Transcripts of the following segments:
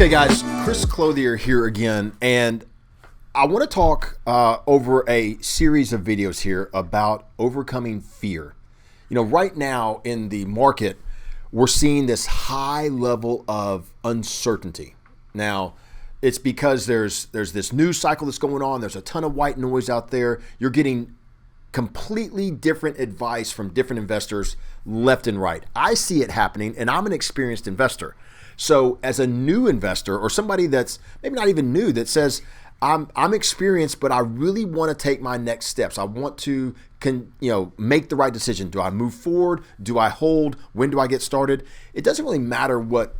Okay, guys, Chris Clothier here again, and I want to talk over a series of videos here about overcoming fear. You know, right now in the market, we're seeing this high level of uncertainty. Now, it's because there's this news cycle that's going on. There's a ton of white noise out there. You're getting completely different advice from different investors left and right. I see it happening, and I'm an experienced investor. So as a new investor or somebody that's maybe not even new that says, I'm experienced, but I really want to take my next steps. I want to make the right decision. Do I move forward? Do I hold? When do I get started? It doesn't really matter what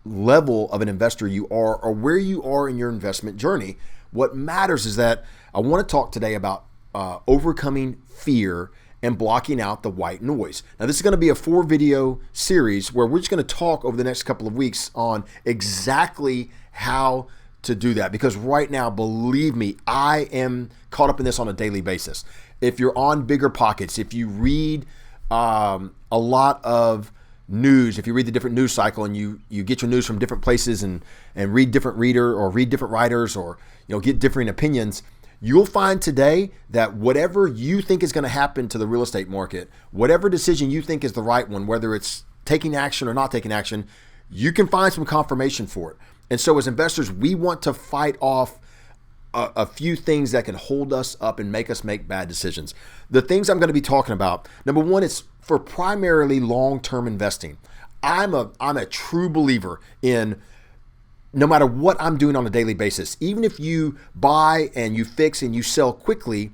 level of an investor you are or where you are in your investment journey. What matters is that I want to talk today about overcoming fear and blocking out the white noise. Now, this is going to be a 4-video series where we're just going to talk over the next couple of weeks on exactly how to do that. Because right now, believe me, I am caught up in this on a daily basis. If you're on Bigger Pockets, if you read a lot of news, if you read the different news cycle and you get your news from different places and read different writers or get different opinions, you'll find today that whatever you think is going to happen to the real estate market, whatever decision you think is the right one, whether it's taking action or not taking action, you can find some confirmation for it. And so as investors, we want to fight off a few things that can hold us up and make us make bad decisions. The things I'm going to be talking about, number one, is for primarily long-term investing. I'm a true believer in no matter what I'm doing on a daily basis, even if you buy and you fix and you sell quickly,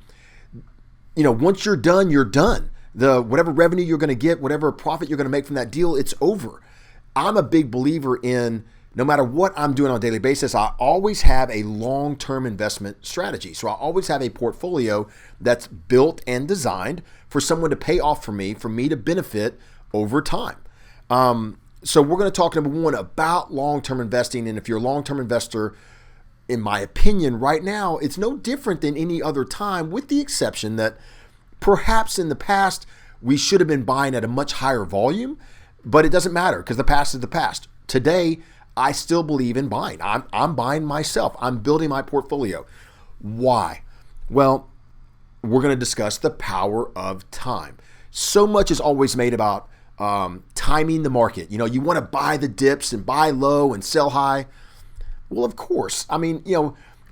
once you're done, you're done. Whatever revenue you're going to get, whatever profit you're going to make from that deal, it's over. I'm a big believer in no matter what I'm doing on a daily basis, I always have a long-term investment strategy. So I always have a portfolio that's built and designed for someone to pay off for me to benefit over time. So we're going to talk, number one, about long-term investing. And if you're a long-term investor, in my opinion, right now, it's no different than any other time, with the exception that perhaps in the past, we should have been buying at a much higher volume, but it doesn't matter because the past is the past. Today, I still believe in buying. I'm buying myself. I'm building my portfolio. Why? Well, we're going to discuss the power of time. So much is always made about timing the market. You want to buy the dips and buy low and sell high. Well, of course. I mean,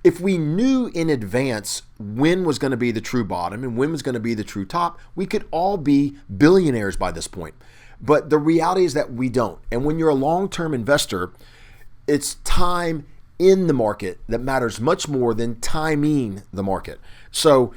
if we knew in advance when was going to be the true bottom and when was going to be the true top, we could all be billionaires by this point. But the reality is that we don't. And when you're a long-term investor, it's time in the market that matters much more than timing the market. So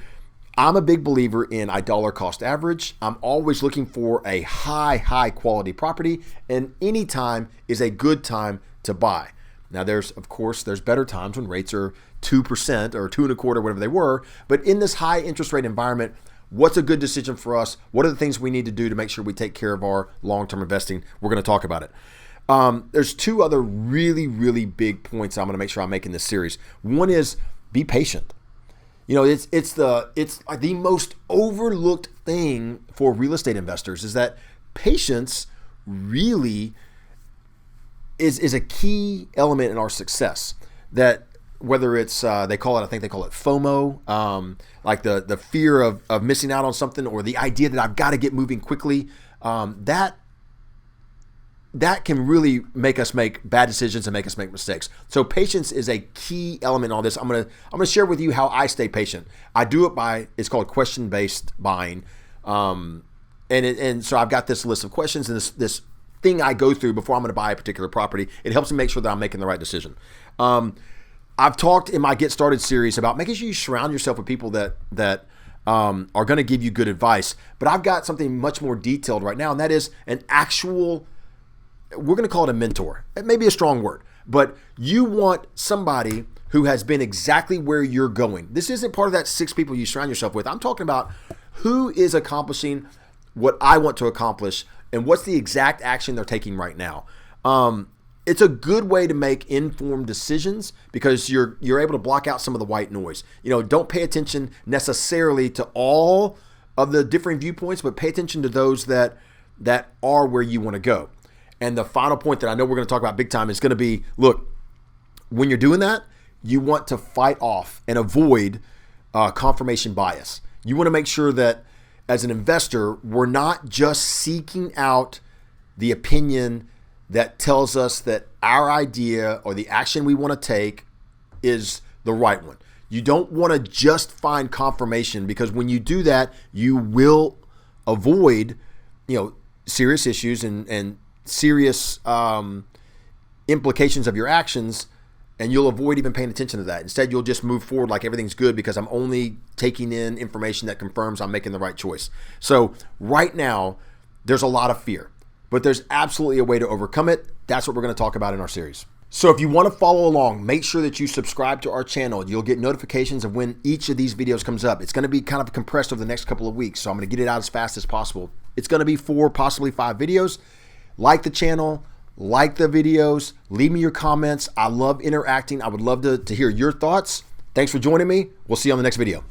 I'm a big believer in a dollar cost average. I'm always looking for a high quality property, and any time is a good time to buy. Now, there's better times when rates are 2% or 2.25%, whatever they were. But in this high interest rate environment, what's a good decision for us? What are the things we need to do to make sure we take care of our long-term investing? We're going to talk about it. There's two other really, really big points I'm going to make sure I make in this series. One is be patient. It's the most overlooked thing for real estate investors is that patience really is a key element in our success. That whether it's I think they call it FOMO, like the fear of missing out on something, or the idea that I've got to get moving quickly, that can really make us make bad decisions and make us make mistakes. So patience is a key element in all this. I'm gonna share with you how I stay patient. I do it it's called question-based buying, and so I've got this list of questions and this thing I go through before I'm going to buy a particular property. It helps me make sure that I'm making the right decision. I've talked in my Get Started series about making sure you surround yourself with people that are going to give you good advice. But I've got something much more detailed right now, and that is an actual, we're going to call it a mentor. It may be a strong word, but you want somebody who has been exactly where you're going. This isn't part of that 6 people you surround yourself with. I'm talking about who is accomplishing what I want to accomplish and what's the exact action they're taking right now. It's a good way to make informed decisions because you're able to block out some of the white noise. Don't pay attention necessarily to all of the different viewpoints, but pay attention to those that are where you want to go. And the final point that I know we're going to talk about big time is going to be, look, when you're doing that, you want to fight off and avoid confirmation bias. You want to make sure that as an investor, we're not just seeking out the opinion that tells us that our idea or the action we want to take is the right one. You don't want to just find confirmation, because when you do that, you will avoid, serious issues and serious implications of your actions, and you'll avoid even paying attention to that. Instead, you'll just move forward like everything's good because I'm only taking in information that confirms I'm making the right choice. So right now, there's a lot of fear, but there's absolutely a way to overcome it. That's what we're going to talk about in our series. So if you want to follow along, make sure that you subscribe to our channel. You'll get notifications of when each of these videos comes up. It's going to be kind of compressed over the next couple of weeks, so I'm going to get it out as fast as possible. It's going to be 4, possibly 5 videos. Like the channel, like the videos, leave me your comments. I love interacting. I would love to hear your thoughts. Thanks for joining me. We'll see you on the next video.